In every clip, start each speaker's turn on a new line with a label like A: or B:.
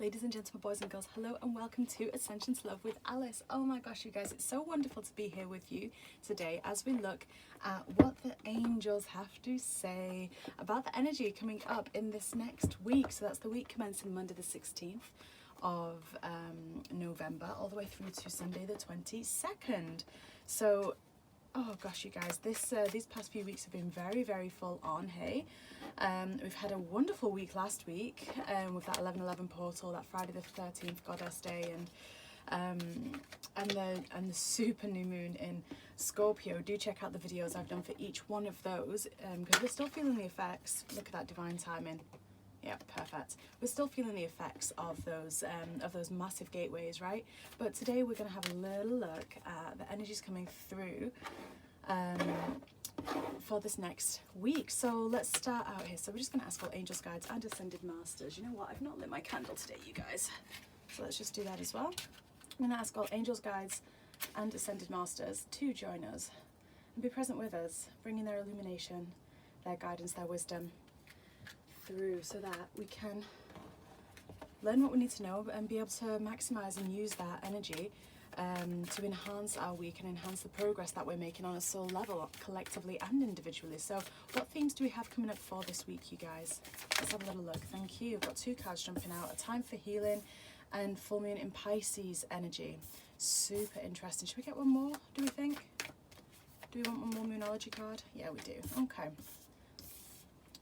A: Ladies and gentlemen, boys and girls, hello and welcome to Ascension to Love with Alice. Oh my gosh, you guys, it's so wonderful to be here with you today as we look at what the angels have to say about the energy coming up in this next week. So that's the week commencing Monday the 16th of November all the way through to Sunday the 22nd. So oh gosh, you guys, these past few weeks have been very, very full on, hey? We've had a wonderful week last week with that 11/11 portal, that Friday the 13th Goddess Day, and the super new moon in Scorpio. Do check out the videos I've done for each one of those because we're still feeling the effects. Look at that divine timing. Yeah, perfect. We're still feeling the effects of those massive gateways, right? But today we're going to have a little look at the energies coming through for this next week. So let's start out here. So we're just going to ask all angels, guides, and ascended masters. You know what? I've not lit my candle today, you guys. So let's just do that as well. I'm going to ask all angels, guides, and ascended masters to join us and be present with us, bringing their illumination, their guidance, their wisdom through so that we can learn what we need to know and be able to maximize and use that energy to enhance our week and enhance the progress that we're making on a soul level, collectively and individually. So what themes do we have coming up for this week, you guys? Let's have a little look. Thank you. We've got two cards jumping out, a time for healing and full moon in Pisces energy. Super interesting. Should we get one more, do we think? Do we want one more moonology card? Yeah, we do. Okay.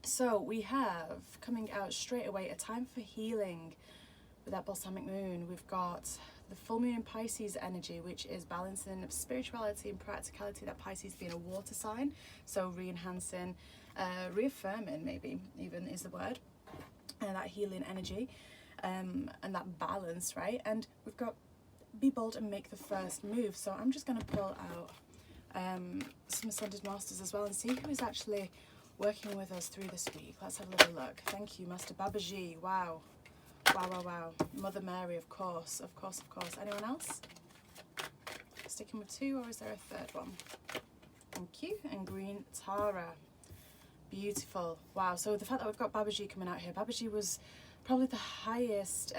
A: So we have coming out straight away a time for healing with that balsamic moon. We've got the full moon in Pisces energy, which is balancing of spirituality and practicality, that Pisces being a water sign. So re-enhancing, reaffirming maybe even is the word, and that healing energy and that balance, right? And we've got be bold and make the first move. So I'm just going to pull out some ascended masters as well and see who is actually working with us through this week. Let's have a little look. Thank you, Master Babaji. Wow. Wow, wow, wow. Mother Mary, of course. Of course, of course. Anyone else? Sticking with two, or is there a third one? Thank you. And Green Tara. Beautiful. Wow. So the fact that we've got Babaji coming out here. Babaji was probably the highest...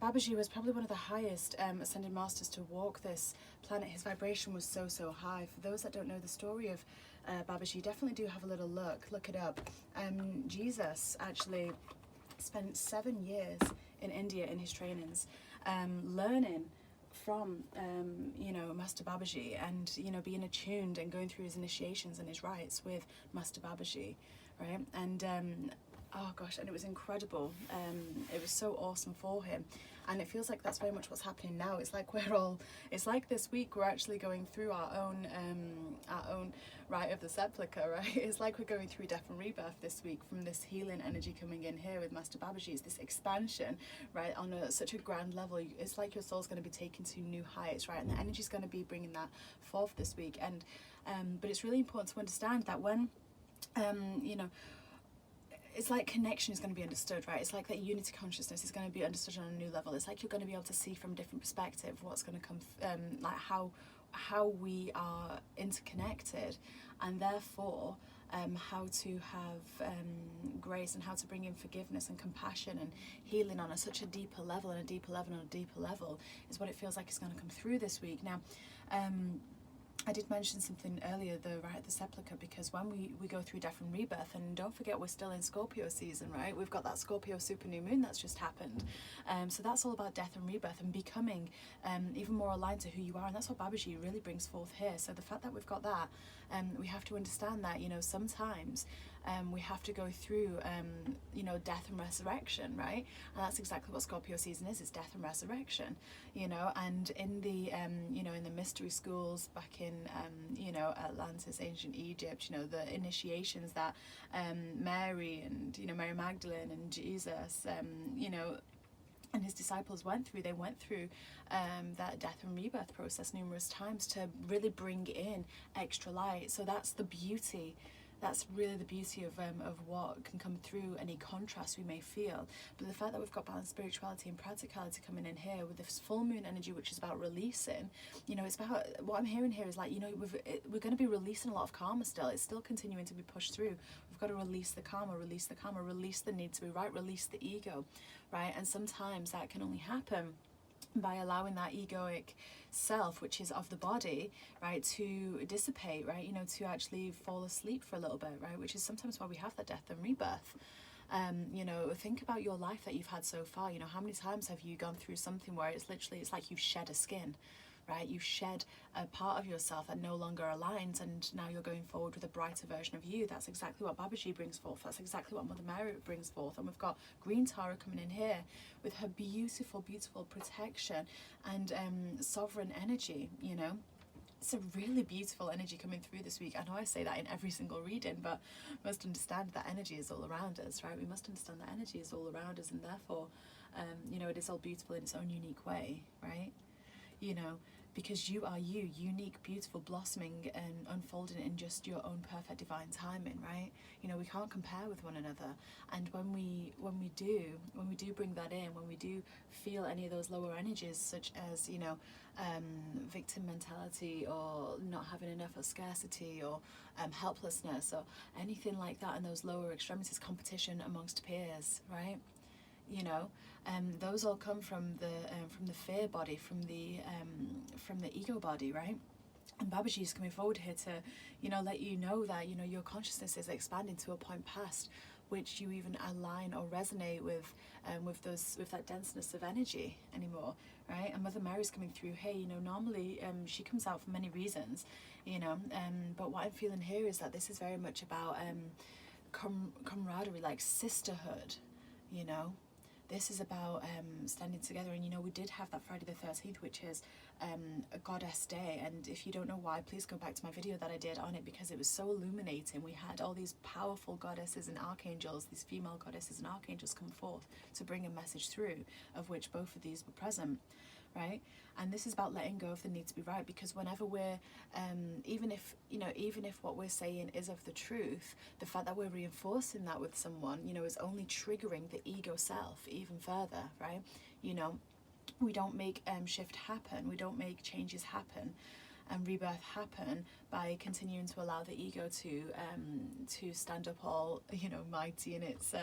A: Babaji was probably one of the highest ascended masters to walk this planet. His vibration was so, so high. For those that don't know the story of Babaji, definitely do have a little look it up. Jesus actually spent 7 years in India in his trainings, learning from Master Babaji, and being attuned and going through his initiations and his rites with Master Babaji, right? And oh gosh, and it was incredible. It was so awesome for him, and it feels like that's very much what's happening now. It's like this week we're actually going through our own rite of the sepulchre, right? It's like we're going through death and rebirth this week from this healing energy coming in here with Master Babaji. It's this expansion, right, on such a grand level. It's like your soul's going to be taken to new heights, right? And the energy's going to be bringing that forth this week. And but it's really important to understand that when it's like connection is going to be understood, right? It's like that unity consciousness is going to be understood on a new level. It's like you're going to be able to see from a different perspective what's going to come, like how we are interconnected, and therefore how to have grace and how to bring in forgiveness and compassion and healing on such a deeper level and a deeper level and a deeper level is what it feels like is going to come through this week. Now, I did mention something earlier, the rite of the sepulchre, because when we go through death and rebirth, and don't forget we're still in Scorpio season, right? We've got that Scorpio super new moon that's just happened. So that's all about death and rebirth and becoming even more aligned to who you are, and that's what Babaji really brings forth here. So the fact that we've got that, we have to understand that, sometimes we have to go through death and resurrection, right? And that's exactly what Scorpio season is. It's death and resurrection, and in the in the mystery schools back in Atlantis, ancient Egypt, the initiations that Mary and Mary Magdalene and Jesus and his disciples went through. They went through that death and rebirth process numerous times to really bring in extra light. So that's the beauty That's really the beauty of what can come through, any contrast we may feel. But the fact that we've got balanced spirituality and practicality coming in here with this full moon energy, which is about releasing, you know, it's about, what I'm hearing here is like, you know, we're going to be releasing a lot of karma still. It's still continuing to be pushed through. We've got to release the karma, release the need to be right, release the ego, right? And sometimes that can only happen by allowing that egoic self, which is of the body, right, to dissipate, right, you know, to actually fall asleep for a little bit, right, which is sometimes why we have that death and rebirth. You know, think about your life that you've had so far. You know, how many times have you gone through something where it's literally, it's like you've shed a skin, right? You shed a part of yourself that no longer aligns, and now you're going forward with a brighter version of you. That's exactly what Babaji brings forth. That's exactly what Mother Mary brings forth. And we've got Green Tara coming in here with her beautiful, beautiful protection and sovereign energy, you know. It's a really beautiful energy coming through this week. I know I say that in every single reading, but we must understand that energy is all around us, right? We must understand that energy is all around us, and therefore, you know, it is all beautiful in its own unique way, right? You know, because you are you, unique, beautiful, blossoming and unfolding in just your own perfect divine timing, right? You know, we can't compare with one another. And when we do bring that in, when we do feel any of those lower energies, such as, you know, victim mentality, or not having enough, or scarcity, or helplessness, or anything like that, and those lower extremities, competition amongst peers, right? You know, those all come from the fear body, from the ego body, right? And Babaji is coming forward here to, you know, let you know that, you know, your consciousness is expanding to a point past which you even align or resonate with that denseness of energy anymore, right? And Mother Mary's coming through. Hey, you know, normally she comes out for many reasons, you know, but what I'm feeling here is that this is very much about camaraderie, like sisterhood, you know. This is about standing together. And, you know, we did have that Friday the 13th, which is a goddess day. And if you don't know why, please go back to my video that I did on it, because it was so illuminating. We had all these powerful goddesses and archangels, these female goddesses and archangels come forth to bring a message through, of which both of these were present, right? And this is about letting go of the need to be right, because whenever we're even if what we're saying is of the truth, the fact that we're reinforcing that with someone, you know, is only triggering the ego self even further, right? You know, we don't make shift happen, we don't make changes happen and rebirth happen by continuing to allow the ego to stand up all, you know, mighty in its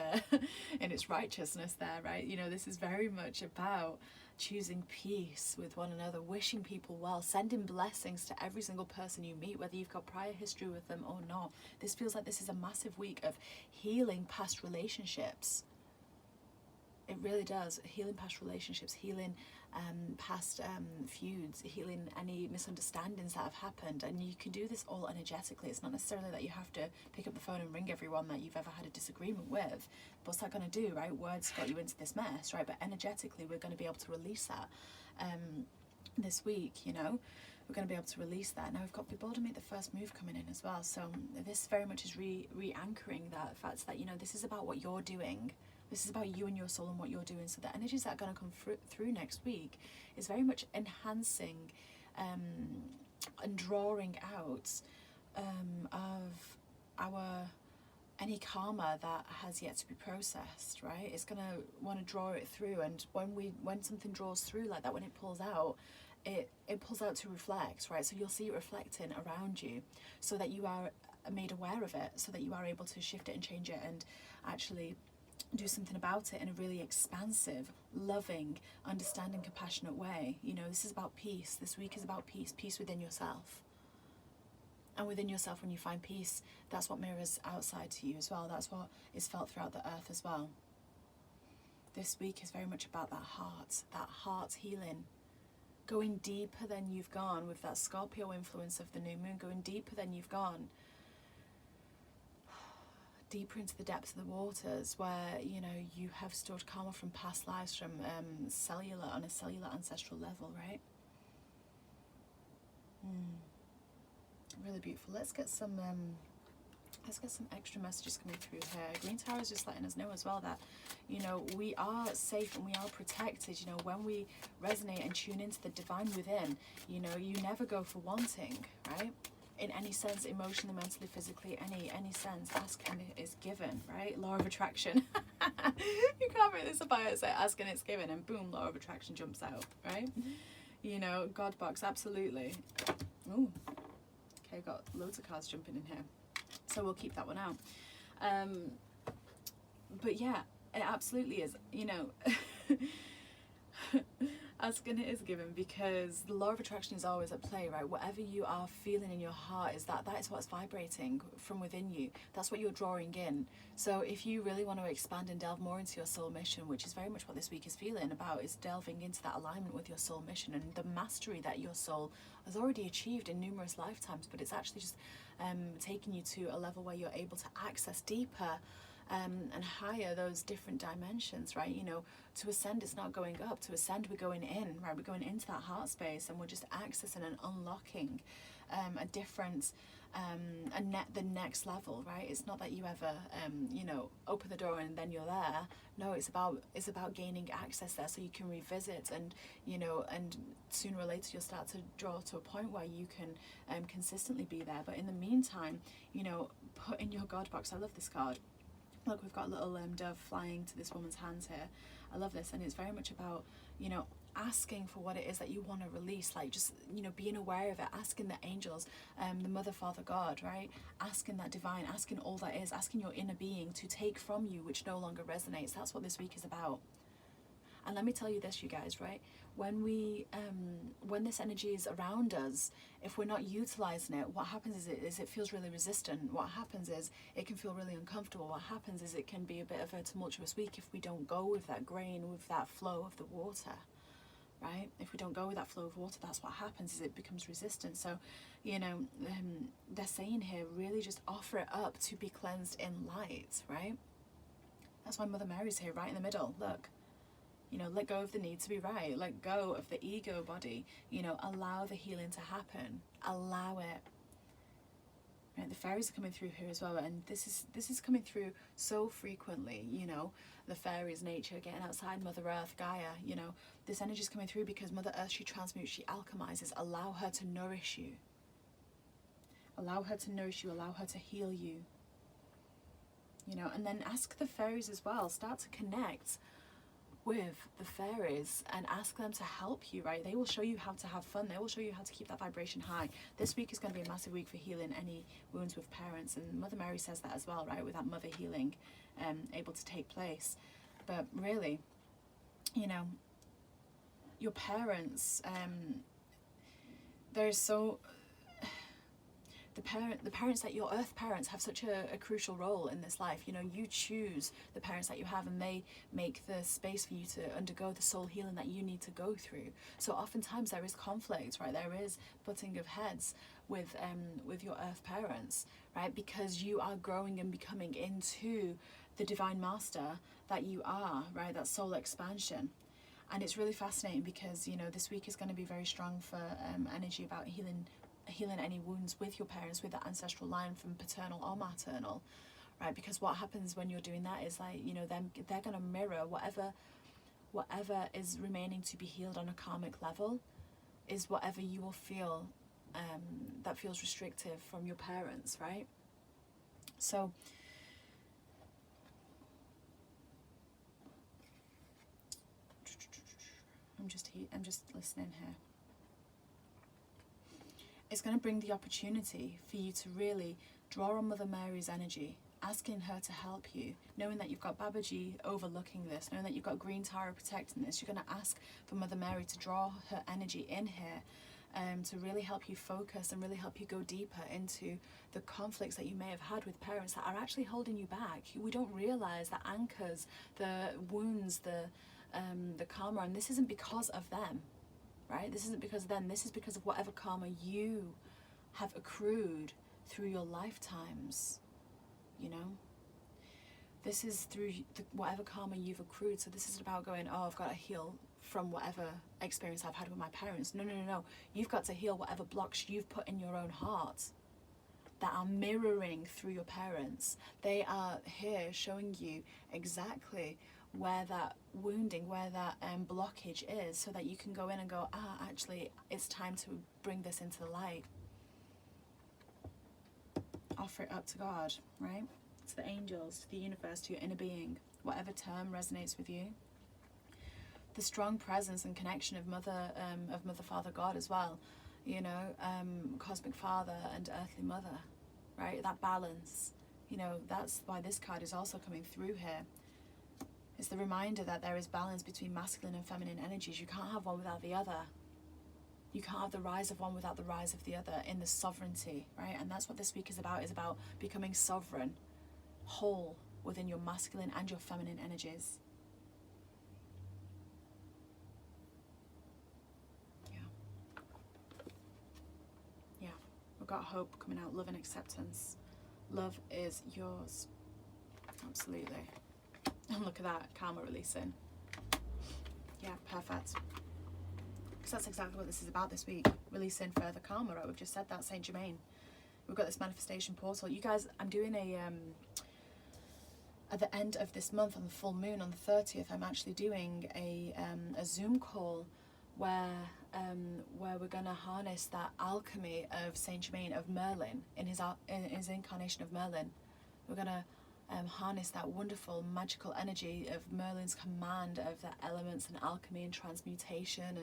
A: in its righteousness there, right? You know, this is very much about choosing peace with one another, wishing people well, sending blessings to every single person you meet, whether you've got prior history with them or not. This feels like this is a massive week of healing past relationships. It really does. Healing past relationships, healing past feuds, healing any misunderstandings that have happened. And you can do this all energetically. It's not necessarily that you have to pick up the phone and ring everyone that you've ever had a disagreement with. What's that going to do, right? Words got you into this mess, right? But energetically, we're going to be able to release that this week, you know. We're going to be able to release that. Now we've got Be Bold and Make the First Move coming in as well. So this very much is re-anchoring that fact that, you know, this is about what you're doing. This is about you and your soul and what you're doing. So the energies that are going to come through next week is very much enhancing and drawing out of our any karma that has yet to be processed, right? It's going to want to draw it through. And when something draws through like that, when it pulls out, it pulls out to reflect, right? So you'll see it reflecting around you, so that you are made aware of it, so that you are able to shift it and change it and actually do something about it in a really expansive, loving, understanding, compassionate way. You know, this is about peace. This week is about peace, peace within yourself. And within yourself, when you find peace, that's what mirrors outside to you as well. That's what is felt throughout the earth as well. This week is very much about that heart healing. Going deeper than you've gone with that Scorpio influence of the new moon, going deeper than you've gone. Deeper into the depths of the waters, where, you know, you have stored karma from past lives, from on a cellular ancestral level, right? Really beautiful. Let's get some extra messages coming through here. Green Tower is just letting us know as well that, you know, we are safe and we are protected. You know, when we resonate and tune into the divine within, you know, you never go for wanting, right? in any sense, emotionally, mentally, physically, any sense, ask and it is given, right? Law of attraction. You can't make this about it, say ask and it's given, and boom, law of attraction jumps out, right? You know, God box, absolutely. Ooh, okay, got loads of cards jumping in here, so we'll keep that one out. But yeah, it absolutely is, you know. Asking it is given, because the law of attraction is always at play, right? Whatever you are feeling in your heart is that is what's vibrating from within you. That's what you're drawing in. So if you really want to expand and delve more into your soul mission, which is very much what this week is feeling about, is delving into that alignment with your soul mission and the mastery that your soul has already achieved in numerous lifetimes, but it's actually just taking you to a level where you're able to access deeper and higher those different dimensions, right? You know, to ascend, it's not going up. To ascend, we're going in, right? We're going into that heart space, and we're just accessing and unlocking a different, the next level, right? It's not that you ever, you know, open the door and then you're there. No, it's about gaining access there, so you can revisit, and you know, and sooner or later you'll start to draw to a point where you can consistently be there. But in the meantime, you know, put in your God box. I love this card. Look, we've got a little dove flying to this woman's hands here. I love this, and it's very much about, you know, asking for what it is that you want to release, like just, you know, being aware of it, asking the angels, the Mother, Father, God, right? Asking that divine, asking all that is, asking your inner being to take from you which no longer resonates. That's what this week is about. And let me tell you this, you guys, right? When when this energy is around us, if we're not utilizing it, what happens is it feels really resistant. What happens is it can feel really uncomfortable. What happens is it can be a bit of a tumultuous week if we don't go with that grain, with that flow of the water, right? If we don't go with that flow of water, that's what happens, is it becomes resistant. So, you know, they're saying here, really just offer it up to be cleansed in light, right? That's why Mother Mary's here, right in the middle. Look. You know, let go of the need to be right. Let go of the ego body. You know, allow the healing to happen. Allow it. Right, the fairies are coming through here as well, and this is coming through so frequently. You know, the fairies, nature, getting outside, Mother Earth, Gaia. You know, this energy is coming through because Mother Earth, she transmutes, she alchemizes. Allow her to nourish you. Allow her to nourish you. Allow her to heal you. You know, and then ask the fairies as well. Start to connect with the fairies and ask them to help you, right? They will show you how to have fun. They will show you how to keep that vibration high. This week is going to be a massive week for healing any wounds with parents, and Mother Mary says that as well, right? With that mother healing able to take place. But really, you know, your parents, there's so the parents that your earth parents have such a crucial role in this life. You know, you choose the parents that you have, and they make the space for you to undergo the soul healing that you need to go through. So oftentimes there is conflict, right? There is butting of heads with your earth parents, right? Because you are growing and becoming into the divine master that you are, right? That soul expansion. And it's really fascinating because, you know, this week is going to be very strong for energy about healing any wounds with your parents, with the ancestral line from paternal or maternal, right? Because what happens when you're doing that is, like, you know, they're going to mirror whatever is remaining to be healed on a karmic level is whatever you will feel that feels restrictive from your parents, right? So I'm just listening here. It's going to bring the opportunity for you to really draw on Mother Mary's energy, asking her to help you, knowing that you've got Babaji overlooking this, knowing that you've got Green Tara protecting this. You're going to ask for Mother Mary to draw her energy in here to really help you focus and really help you go deeper into the conflicts that you may have had with parents that are actually holding you back. We don't realize the anchors, the wounds, the karma, and this isn't because of them. Right? This isn't because of them. This is because of whatever karma you have accrued through your lifetimes. You know? This is through whatever karma you've accrued. So this isn't about going, oh, I've got to heal from whatever experience I've had with my parents. No, no, no, no. You've got to heal whatever blocks you've put in your own heart that are mirroring through your parents. They are here showing you exactly where that wounding, where that blockage is, so that you can go in and go, actually, it's time to bring this into the light. offer it up to God, right? To the angels, to the universe, to your inner being, whatever term resonates with you. The strong presence and connection of Mother, Father, God as well, you know, Cosmic Father and Earthly Mother, right? That balance, you know, that's why this card is also coming through here. It's the reminder that there is balance between masculine and feminine energies. You can't have one without the other. You can't have the rise of one without the rise of the other in the sovereignty, right? And that's what this week is about becoming sovereign, whole within your masculine and your feminine energies. Yeah, we've got hope coming out, love and acceptance. Love is yours. Absolutely. And look at that, karma releasing. Yeah, perfect. Because that's exactly what this is about this week. Releasing further karma, right? We've just said that, Saint Germain. We've got this manifestation portal. You guys, I'm doing at the end of this month, on the full moon, on the 30th, I'm actually doing a Zoom call where we're going to harness that alchemy of Saint Germain, of Merlin, in his incarnation of Merlin. We're going to harness that wonderful magical energy of Merlin's command of the elements and alchemy and transmutation,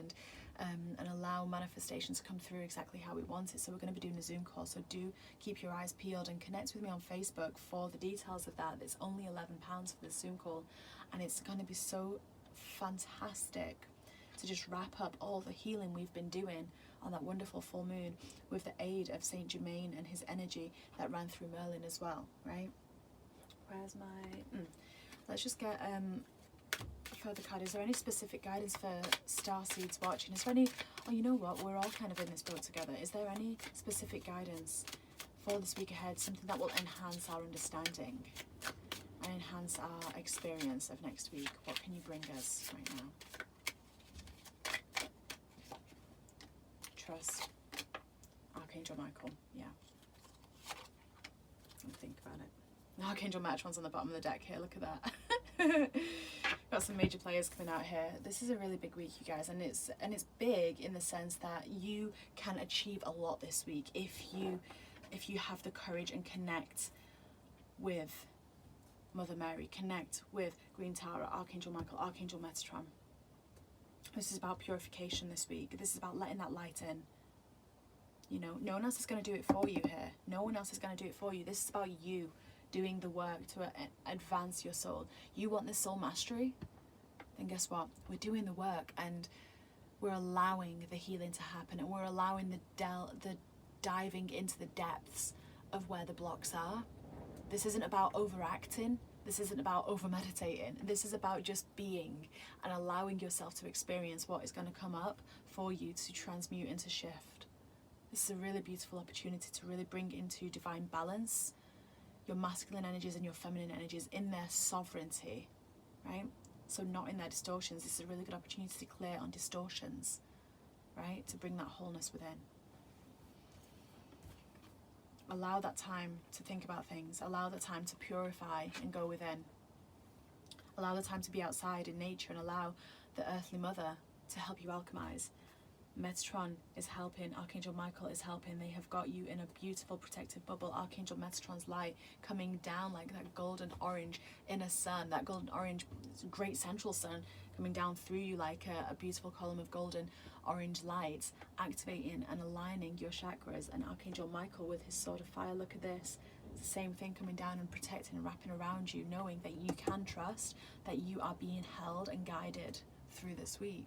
A: and allow manifestations to come through exactly how we want it. So we're going to be doing a Zoom call, so do keep your eyes peeled and connect with me on Facebook for the details of that. It's only £11 for the Zoom call, and it's going to be so fantastic to just wrap up all the healing we've been doing on that wonderful full moon with the aid of Saint Germain and his energy that ran through Merlin as well, right? Where's my... Let's just get further card. Is there any specific guidance for starseeds watching? Is there any... Oh, you know what? We're all kind of in this boat together. Is there any specific guidance for this week ahead? Something that will enhance our understanding and enhance our experience of next week? What can you bring us right now? Trust. Archangel Michael. Yeah. Think about it. Archangel Metatron's on the bottom of the deck here, look at that. Got some major players coming out here. This is a really big week, you guys, and it's big in the sense that you can achieve a lot this week if you have the courage and connect with Mother Mary, connect with Green Tara, Archangel Michael, Archangel Metatron. This is about purification this week. This is about letting that light in. You know, no one else is going to do it for you here. No one else is going to do it for you. This is about you doing the work to advance your soul. You want this soul mastery? Then guess what? We're doing the work, and we're allowing the healing to happen, and we're allowing the diving into the depths of where the blocks are. This isn't about overacting. This isn't about over meditating. This is about just being and allowing yourself to experience what is going to come up for you to transmute and to shift. This is a really beautiful opportunity to really bring into divine balance your masculine energies and your feminine energies in their sovereignty, right? So not in their distortions. This is a really good opportunity to clear on distortions, right? To bring that wholeness within. Allow that time to think about things. Allow the time to purify and go within. Allow the time to be outside in nature, and allow the Earthly Mother to help you alchemize. Metatron is helping, Archangel Michael is helping. They have got you in a beautiful protective bubble. Archangel Metatron's light coming down like that golden orange inner sun, that golden orange great central sun coming down through you like a beautiful column of golden orange light, activating and aligning your chakras. And Archangel Michael with his sword of fire, look at this. It's the same thing, coming down and protecting and wrapping around you, knowing that you can trust that you are being held and guided through this week.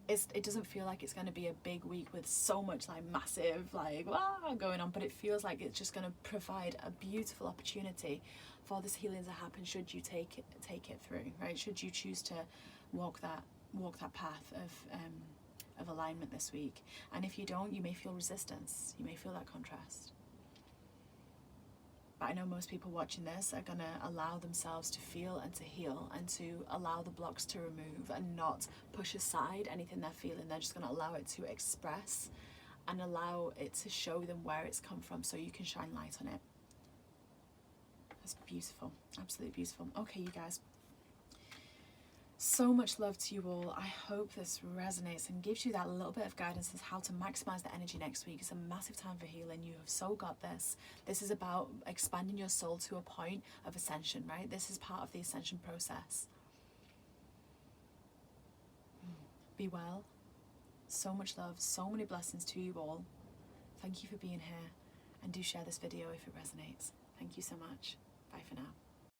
A: It doesn't feel like it's going to be a big week with so much like massive going on, but it feels like it's just going to provide a beautiful opportunity for this healing to happen should you take it through, right? Should you choose to walk that path of alignment this week. And if you don't, you may feel resistance, you may feel that contrast. But I know most people watching this are going to allow themselves to feel and to heal and to allow the blocks to remove and not push aside anything they're feeling. They're just going to allow it to express and allow it to show them where it's come from so you can shine light on it. That's beautiful. Absolutely beautiful. Okay, you guys. So so much love to you all. I hope this resonates and gives you that little bit of guidance as how to maximize the energy next week. It's a massive time for healing. You have so got this. This is about expanding your soul to a point of ascension, right? This is part of the ascension process. Be well. So much love, so many blessings to you all. Thank you for being here, and do share this video if it resonates. Thank you so much. Bye for now.